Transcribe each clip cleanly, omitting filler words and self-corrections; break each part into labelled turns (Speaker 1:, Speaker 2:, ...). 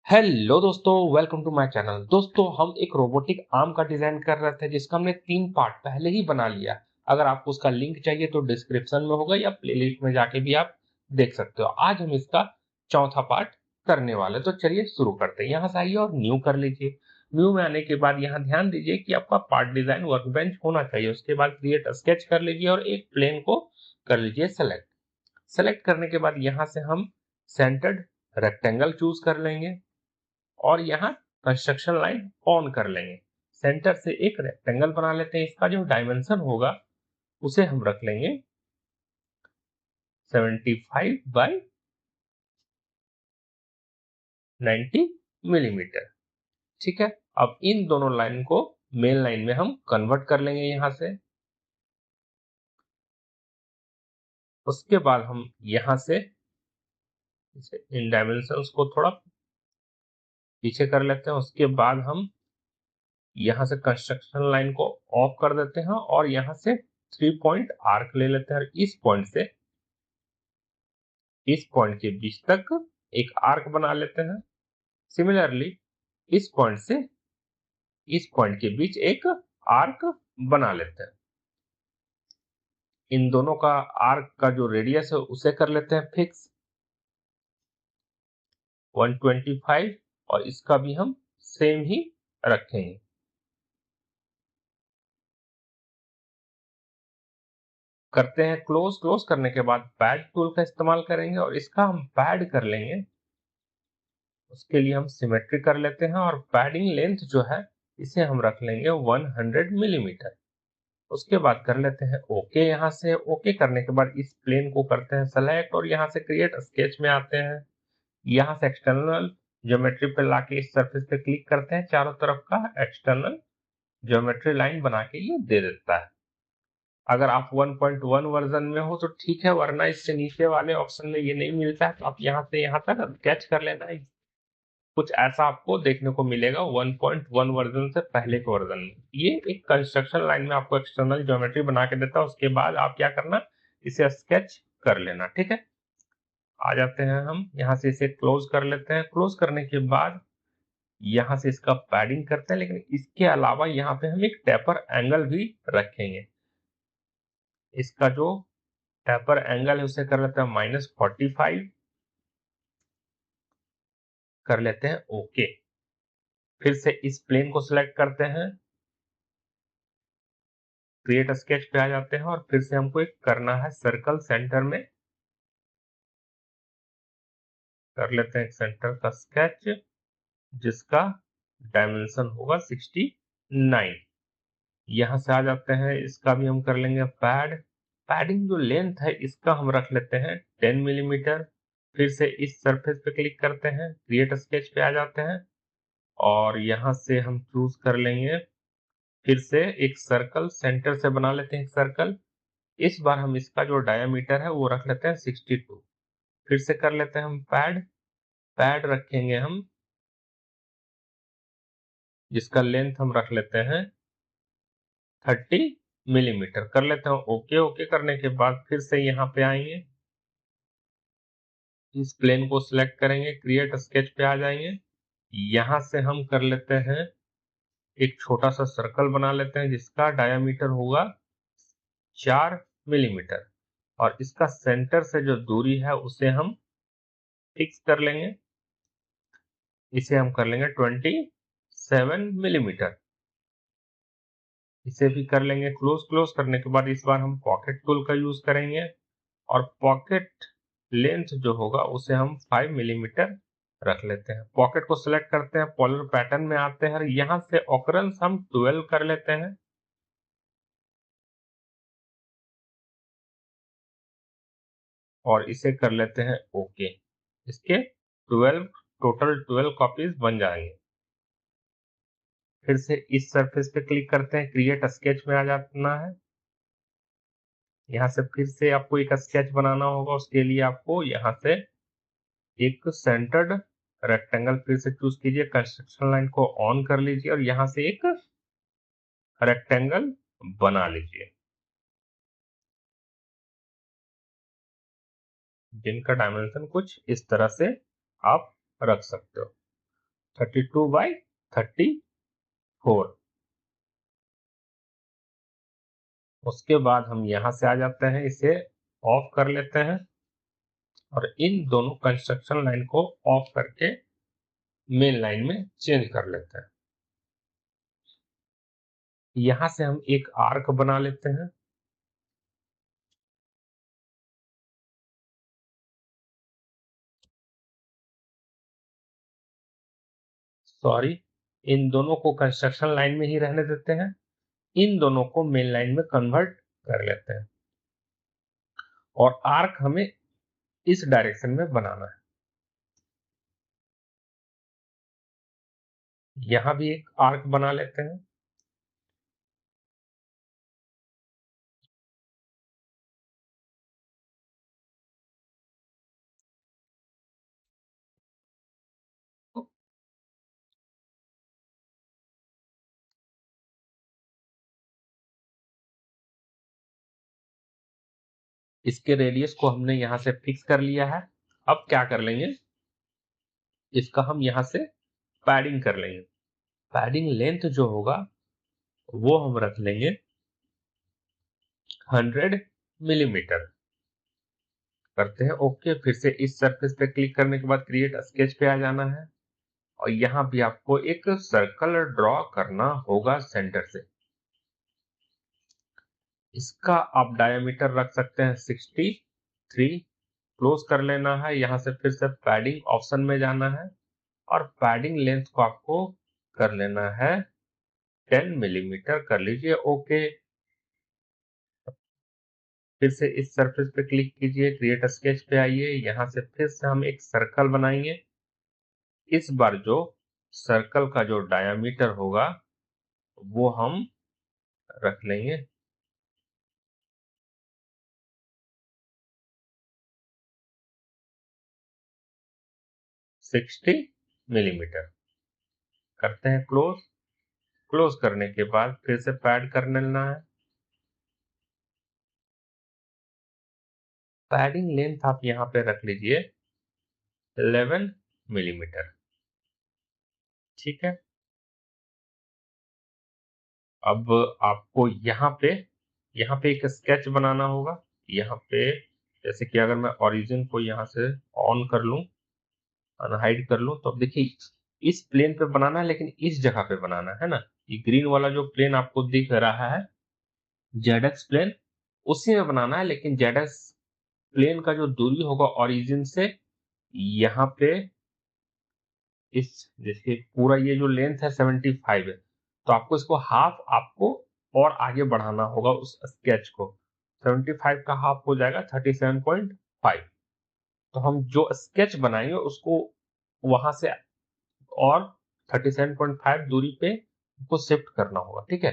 Speaker 1: Hello दोस्तों, welcome to my channel. दोस्तों, हम एक रोबोटिक आर्म का डिजाइन कर रहे थे जिसका हमने 3 पार्ट पहले ही बना लिया। अगर आपको उसका लिंक चाहिए तो डिस्क्रिप्शन में होगा या प्लेलिस्ट में जाके भी आप देख सकते हो। आज हम इसका चौथा पार्ट करने वाले, तो चलिए शुरू करते हैं। यहाँ से आइए और न्यू कर लीजिए। न्यू में आने के बाद यहाँ ध्यान दीजिए कि आपका पार्ट डिजाइन वर्कबेंच होना चाहिए। उसके बाद क्रिएट स्केच कर लीजिए और एक प्लेन को कर लीजिए सेलेक्ट। सेलेक्ट करने के बाद यहाँ से हम सेंटर्ड रेक्टेंगल चूज कर लेंगे और यहाँ कंस्ट्रक्शन लाइन ऑन कर लेंगे। सेंटर से एक रेक्टेंगल बना लेते हैं। इसका जो डायमेंशन होगा उसे हम रख लेंगे 75 बाई 90 मिलीमीटर। ठीक है, अब इन दोनों लाइन को मेन लाइन में हम कन्वर्ट कर लेंगे यहां से। उसके बाद हम यहां से इन डायमेंशंस को थोड़ा पीछे कर लेते हैं। उसके बाद हम यहां से कंस्ट्रक्शन लाइन को ऑफ कर देते हैं और यहां से 3 पॉइंट आर्क ले लेते हैं और इस पॉइंट के बीच तक एक आर्क बना लेते हैं। सिमिलरली इस पॉइंट से इस पॉइंट के बीच एक आर्क बना लेते हैं। इन दोनों का आर्क का जो रेडियस है उसे कर लेते हैं फिक्स 125 और इसका भी हम सेम ही रखेंगे। करते हैं क्लोज। क्लोज करने के बाद पैड टूल का इस्तेमाल करेंगे और इसका हम पैड कर लेंगे। उसके लिए हम सिमेट्री कर लेते हैं और पैडिंग लेंथ जो है इसे हम रख लेंगे 100 मिलीमीटर। उसके बाद कर लेते हैं ओके। यहाँ से ओके करने के बाद इस प्लेन को करते हैं सेलेक्ट और यहाँ से क्रिएट स्केच में आते हैं। यहाँ से एक्सटर्नल ज्योमेट्री पे लाके इस सरफेस पे क्लिक करते हैं। चारों तरफ का एक्सटर्नल ज्योमेट्री लाइन बना के ये दे देता है। अगर आप 1.1 वर्जन में हो तो ठीक है, वरना इससे नीचे वाले ऑप्शन में ये नहीं मिलता है तो आप यहाँ से यहाँ तक स्केच कर लेना है। कुछ ऐसा आपको देखने को मिलेगा 1.1 वर्जन से पहले के वर्जन में। ये एक कंस्ट्रक्शन लाइन में आपको एक्सटर्नल ज्योमेट्री बना के देता है। उसके बाद आप क्या करना, इसे स्केच कर लेना। ठीक है, आ जाते हैं हम यहाँ से इसे क्लोज कर लेते हैं। क्लोज करने के बाद यहाँ से इसका पैडिंग करते हैं, लेकिन इसके अलावा यहाँ पे हम एक टेपर एंगल भी रखेंगे। इसका जो टेपर एंगल है उसे कर लेते हैं -45। कर लेते हैं ओके। फिर से इस प्लेन को सिलेक्ट करते हैं, क्रिएट स्केच पे आ जाते हैं और फिर से हमको एक करना है सर्कल सेंटर में। कर लेते हैं एक सेंटर का स्केच जिसका डायमेंशन होगा 69। यहां से आ जाते हैं, इसका भी हम कर लेंगे पैडिंग जो लेंथ है इसका हम रख लेते हैं 10 मिलीमीटर। फिर से इस सरफेस पे क्लिक करते हैं, क्रिएट स्केच पे आ जाते हैं और यहां से हम चूज कर लेंगे फिर से एक सर्कल। सेंटर से बना लेते हैं एक सर्कल। इस बार हम इसका जो डायामीटर है वो रख लेते हैं 62। फिर से कर लेते हैं हम पैड रखेंगे हम, जिसका लेंथ हम रख लेते हैं 30 मिलीमीटर। कर लेते हैं ओके। ओके करने के बाद फिर से यहाँ पे आएंगे, इस प्लेन को सिलेक्ट करेंगे, क्रिएट स्केच पे आ जाएंगे। यहां से हम कर लेते हैं एक छोटा सा सर्कल बना लेते हैं जिसका डायामीटर होगा 4 मिलीमीटर और इसका सेंटर से जो दूरी है उसे हम फिक्स कर लेंगे। इसे हम कर लेंगे 27 मिलीमीटर। इसे भी कर लेंगे क्लोज। क्लोज करने के बाद इस बार हम पॉकेट टूल का यूज करेंगे और पॉकेट लेंथ जो होगा उसे हम 5 मिलीमीटर रख लेते हैं। पॉकेट को सिलेक्ट करते हैं, पोलर पैटर्न में आते हैं और यहां से ऑकरेंस हम 12 कर लेते हैं। और इसे कर लेते हैं ओके। इसके 12 टोटल 12 कॉपीज बन जाएंगे। फिर से इस सरफेस पे क्लिक करते हैं, क्रिएट स्केच में आ जाना है। यहाँ से फिर से आपको एक स्केच बनाना होगा। उसके लिए आपको यहाँ से एक सेंटर्ड रेक्टेंगल फिर से चूज कीजिए, कंस्ट्रक्शन लाइन को ऑन कर लीजिए और यहाँ से एक रेक्टेंगल बना लीजिए जिनका डायमेंशन कुछ इस तरह से आप रख सकते हो। 32/34। उसके बाद हम यहां से आ जाते हैं, इसे ऑफ कर लेते हैं और इन दोनों कंस्ट्रक्शन लाइन को ऑफ करके मेन लाइन में चेंज कर लेते हैं। यहां से हम एक आर्क बना लेते हैं। सॉरी, इन दोनों को कंस्ट्रक्शन लाइन में ही रहने देते हैं, इन दोनों को मेन लाइन में कन्वर्ट कर लेते हैं और आर्क हमें इस डायरेक्शन में बनाना है। यहां भी एक आर्क बना लेते हैं। इसके रेडियस को हमने यहां से फिक्स कर लिया है। अब क्या कर लेंगे, इसका हम यहां से पैडिंग कर लेंगे। पैडिंग लेंथ जो होगा वो हम रख लेंगे 100 मिलीमीटर। करते हैं ओके। फिर से इस सरफेस पे क्लिक करने के बाद क्रिएट स्केच पे आ जाना है और यहां भी आपको एक सर्कल ड्रॉ करना होगा सेंटर से। इसका आप डायमीटर रख सकते हैं 63। क्लोज कर लेना है। यहां से फिर से पैडिंग ऑप्शन में जाना है और पैडिंग लेंथ को आपको कर लेना है 10 मिलीमीटर। कर लीजिए ओके। फिर से इस सरफेस पे क्लिक कीजिए, क्रिएट स्केच पे आइए, यहां से फिर से हम एक सर्कल बनाएंगे। इस बार जो सर्कल का जो डायामीटर होगा वो हम रख लेंगे 60 मिलीमीटर। करते हैं क्लोज। क्लोज करने के बाद फिर से पैड कर लेना है। पैडिंग लेंथ आप यहां पे रख लीजिए 11 मिलीमीटर। ठीक है। अब आपको यहाँ पे एक स्केच बनाना होगा। यहाँ पे जैसे कि अगर मैं ओरिजिन को यहाँ से ऑन कर लूं, अनहाइड कर लूं, तो अब देखिए इस प्लेन पे बनाना है, लेकिन इस जगह पे बनाना है ना। ये ग्रीन वाला जो प्लेन आपको दिख रहा है जेडएक्स प्लेन, उसी में बनाना है। लेकिन जेडएक्स प्लेन का जो दूरी होगा ओरिजिन से यहाँ पे इस जैसे पूरा ये जो लेंथ है 75 है, तो आपको इसको हाफ आपको और आगे बढ़ाना होगा उस स्केच को। 75 का हाफ हो जाएगा 37.5। तो हम जो स्केच बनाएंगे उसको वहां से और 37.5 दूरी पे आपको शिफ्ट करना होगा। ठीक है।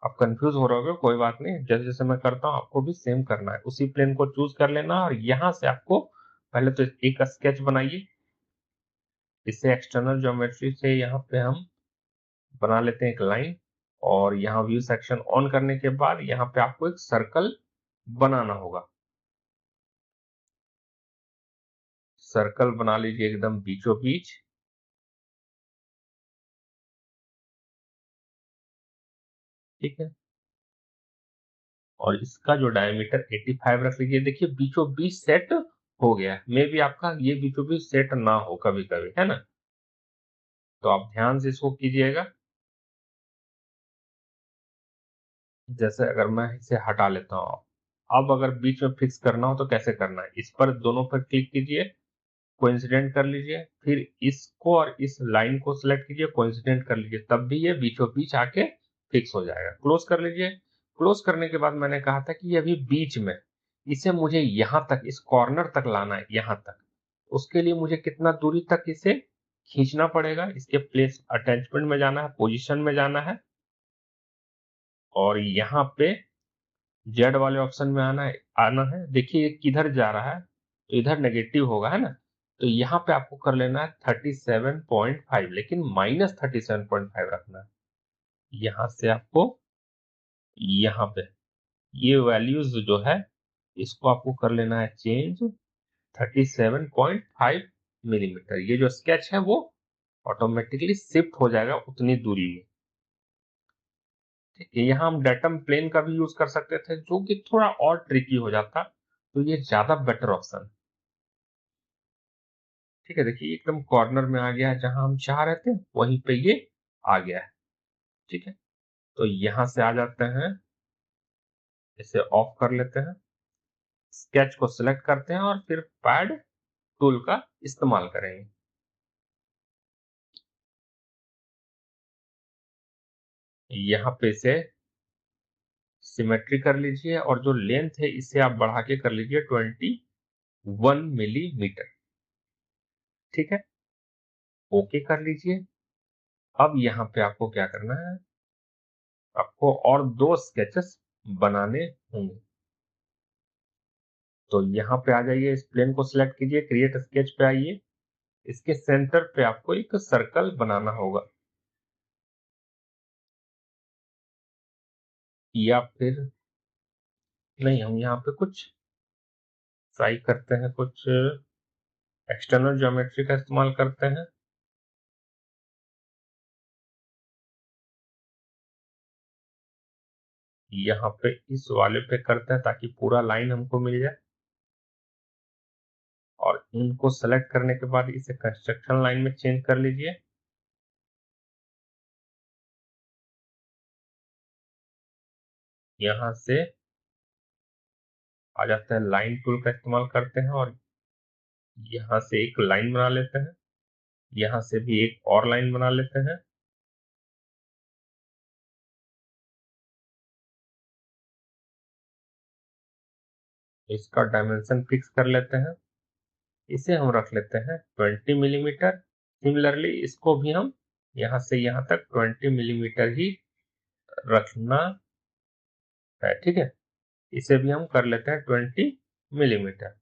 Speaker 1: आप कंफ्यूज हो रहे होगे, कोई बात नहीं, जैसे जैसे मैं करता हूँ आपको भी सेम करना है। उसी प्लेन को चूज कर लेना और यहां से आपको पहले तो एक स्केच बनाइए। इससे एक्सटर्नल ज्योमेट्री से यहाँ पे हम बना लेते हैं एक लाइन और यहाँ व्यू सेक्शन ऑन करने के बाद यहाँ पे आपको एक सर्कल बनाना होगा। सर्कल बना लीजिए एकदम बीचों बीच। ठीक है। और इसका जो डायमीटर 85 रख लीजिए। देखिए बीचों बीच सेट हो गया। मे भी आपका ये बीचों बीच सेट ना हो कभी कभी, है ना। तो आप ध्यान से इसको कीजिएगा। जैसे अगर मैं इसे हटा लेता हूँ, अब अगर बीच में फिक्स करना हो तो कैसे करना है, इस पर दोनों पर क्लिक कीजिए, कोइंसिडेंट कर लीजिए, फिर इसको और इस लाइन को सिलेक्ट कीजिए, कोइंसिडेंट कर लीजिए, तब भी ये बीचों बीच आके फिक्स हो जाएगा। क्लोज कर लीजिए। क्लोज करने के बाद मैंने कहा था कि ये अभी बीच में, इसे मुझे यहां तक इस कॉर्नर तक लाना है, यहां तक। उसके लिए मुझे कितना दूरी तक इसे खींचना पड़ेगा, इसके प्लेस अटैचमेंट में जाना है, पोजिशन में जाना है और यहाँ पे जेड वाले ऑप्शन में आना है। देखिए ये किधर जा रहा है, तो इधर नेगेटिव होगा, है ना। तो यहाँ पे आपको कर लेना है 37.5, लेकिन -37.5 रखना है। यहां से आपको यहाँ पे ये वैल्यूज जो है इसको आपको कर लेना है चेंज 37.5 मिलीमीटर। ये जो स्केच है वो ऑटोमेटिकली शिफ्ट हो जाएगा उतनी दूरी में। ठीक है, यहाँ हम डेटम प्लेन का भी यूज कर सकते थे, जो कि थोड़ा और ट्रिकी हो जाता, तो ये ज्यादा बेटर ऑप्शन। ठीक है, देखिए एकदम कॉर्नर में आ गया है, जहां हम चाह रहे थे वहीं पे ये आ गया है। ठीक है, तो यहां से आ जाते हैं, इसे ऑफ कर लेते हैं, स्केच को सिलेक्ट करते हैं और फिर पैड टूल का इस्तेमाल करेंगे। यहाँ पे इसे सिमेट्री कर लीजिए और जो लेंथ है इसे आप बढ़ा के कर लीजिए 21 मिलीमीटर। ठीक है, ओके कर लीजिए। अब यहाँ पे आपको क्या करना है, आपको और 2 स्केचेस बनाने होंगे। तो यहाँ पे आ जाइए, इस प्लेन को सिलेक्ट कीजिए, क्रिएट स्केच पे आइए, इसके सेंटर पे आपको एक सर्कल बनाना होगा, या फिर नहीं, हम यहाँ पे कुछ ट्राई करते हैं, कुछ एक्सटर्नल ज्योमेट्री का इस्तेमाल करते हैं। यहाँ पे इस वाले पे करते हैं ताकि पूरा लाइन हमको मिल जाए, और इनको सेलेक्ट करने के बाद इसे कंस्ट्रक्शन लाइन में चेंज कर लीजिए। यहाँ से आ जाते हैं, लाइन टूल का इस्तेमाल करते हैं और यहाँ से एक लाइन बना लेते हैं, यहाँ से भी एक और लाइन बना लेते हैं। इसका डायमेंशन फिक्स कर लेते हैं, इसे हम रख लेते हैं 20 मिलीमीटर। सिमिलरली इसको भी हम यहाँ से यहाँ तक 20 मिलीमीटर ही रखना है। ठीक है, इसे भी हम कर लेते हैं 20 मिलीमीटर।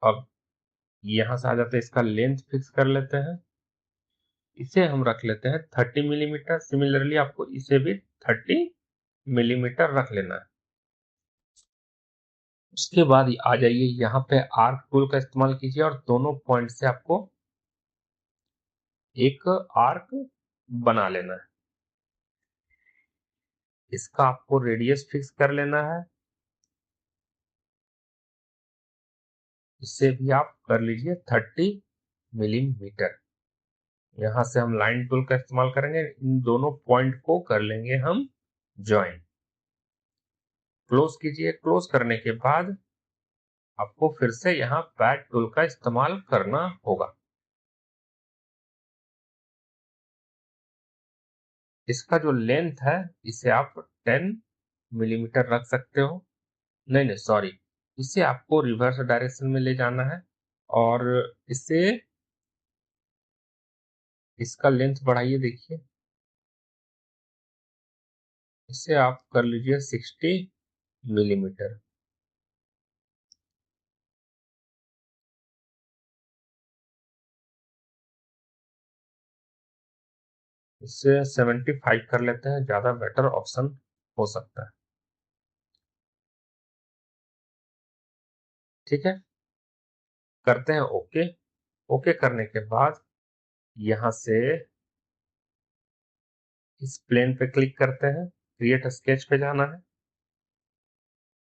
Speaker 1: अब यहाँ से आ जाते हैं, इसका लेंथ फिक्स कर लेते हैं, इसे हम रख लेते हैं 30 मिलीमीटर। सिमिलरली आपको इसे भी 30 मिलीमीटर रख लेना है। उसके बाद आ जाइए, यहाँ पे आर्क टूल का इस्तेमाल कीजिए और दोनों पॉइंट से आपको एक आर्क बना लेना है। इसका आपको रेडियस फिक्स कर लेना है, इससे भी आप कर लीजिए 30 मिलीमीटर। यहाँ से हम लाइन टूल का इस्तेमाल करेंगे, इन दोनों पॉइंट को कर लेंगे हम ज्वाइन। क्लोज कीजिए, क्लोज करने के बाद आपको फिर से यहाँ पैड टूल का इस्तेमाल करना होगा। इसका जो लेंथ है इसे आप 10 मिलीमीटर रख सकते हो। नहीं नहीं सॉरी, इसे आपको रिवर्स डायरेक्शन में ले जाना है और इसे, इसका लेंथ बढ़ाइए, देखिए इसे आप कर लीजिए 60 मिलीमीटर। इससे 75 कर लेते हैं, ज्यादा बेटर ऑप्शन हो सकता है। ठीक है, करते हैं ओके। ओके करने के बाद यहां से इस प्लेन पे क्लिक करते हैं, क्रिएट स्केच पे जाना है,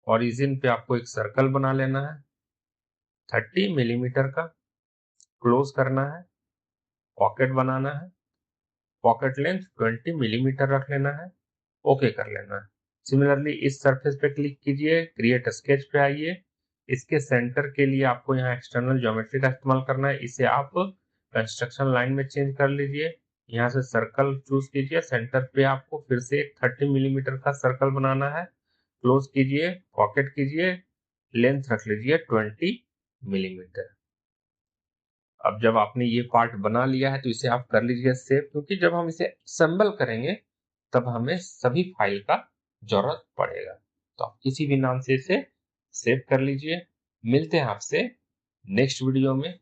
Speaker 1: ओरिजिन पे आपको एक सर्कल बना लेना है 30 मिलीमीटर का, क्लोज करना है, पॉकेट बनाना है, पॉकेट लेंथ 20 मिलीमीटर रख लेना है, ओके कर लेना है। सिमिलरली इस सरफेस पे क्लिक कीजिए, क्रिएट स्केच पे आइए, इसके सेंटर के लिए आपको यहाँ एक्सटर्नल ज्योमेट्री का इस्तेमाल करना है, इसे आप कंस्ट्रक्शन लाइन में चेंज कर लीजिए। यहाँ से सर्कल चूज कीजिए, सेंटर पे आपको फिर से एक 30 मिलीमीटर का सर्कल बनाना है, क्लोज कीजिए, पॉकेट कीजिए, लेंथ रख लीजिए 20 मिलीमीटर। अब जब आपने ये पार्ट बना लिया है तो इसे आप कर लीजिए सेव, क्योंकि जब हम इसे असेंबल करेंगे तब हमें सभी फाइल का जरूरत पड़ेगा। तो आप किसी भी नाम से इसे सेव कर लीजिए। मिलते हैं आपसे नेक्स्ट वीडियो में।